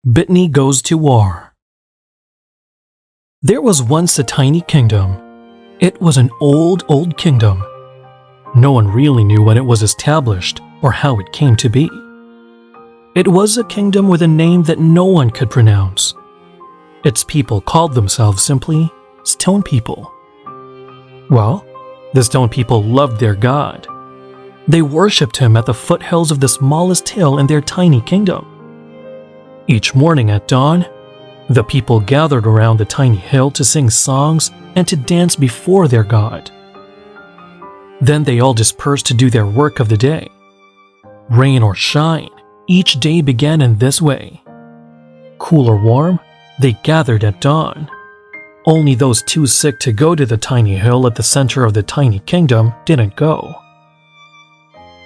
Bitney goes to war. There was once a tiny kingdom. It was an old kingdom. No one really knew when it was established or how it came to be. It was a kingdom with a name that no one could pronounce. Its people called themselves simply Stone People. Well, the Stone People loved their god. They worshipped him at the foothills of the smallest hill in their tiny kingdom. Each morning at dawn, the people gathered around the tiny hill to sing songs and to dance before their god. Then they all dispersed to do their work of the day. Rain or shine, each day began in this way. Cool or warm, they gathered at dawn. Only those too sick to go to the tiny hill at the center of the tiny kingdom didn't go.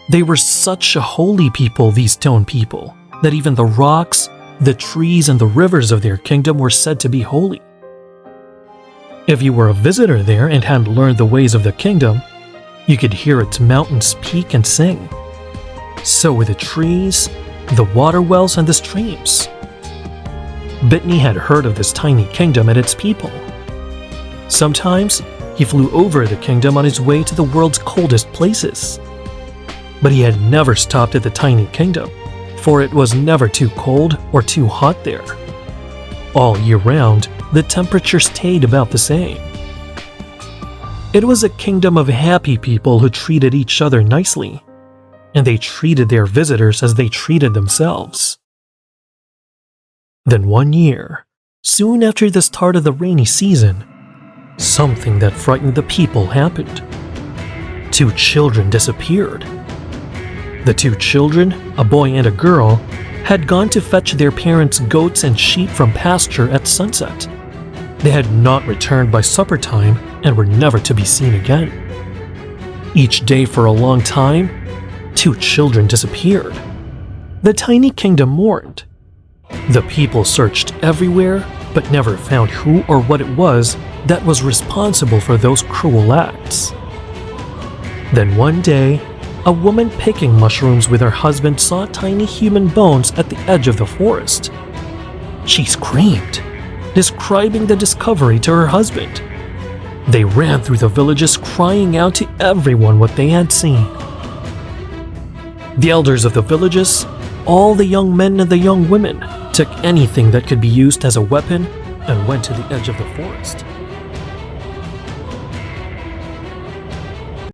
They were such a holy people, these Stone People, that even the rocks, the trees, and the rivers of their kingdom were said to be holy. If you were a visitor there and hadn't learned the ways of the kingdom, you could hear its mountains peak and sing. So were the trees, the water wells, and the streams. Bitney had heard of this tiny kingdom and its people. Sometimes he flew over the kingdom on his way to the world's coldest places. But he had never stopped at the tiny kingdom, for it was never too cold or too hot there. All year round, the temperature stayed about the same. It was a kingdom of happy people who treated each other nicely, and they treated their visitors as they treated themselves. Then one year, soon after the start of the rainy season, something that frightened the people happened. 2 children disappeared. The 2 children, a boy and a girl, had gone to fetch their parents' goats and sheep from pasture at sunset. They had not returned by supper time and were never to be seen again. Each day for a long time, 2 children disappeared. The tiny kingdom mourned. The people searched everywhere, but never found who or what it was that was responsible for those cruel acts. Then one day, a woman picking mushrooms with her husband saw tiny human bones at the edge of the forest. She screamed, describing the discovery to her husband. They ran through the villages crying out to everyone what they had seen. The elders of the villages, all the young men and the young women, took anything that could be used as a weapon and went to the edge of the forest.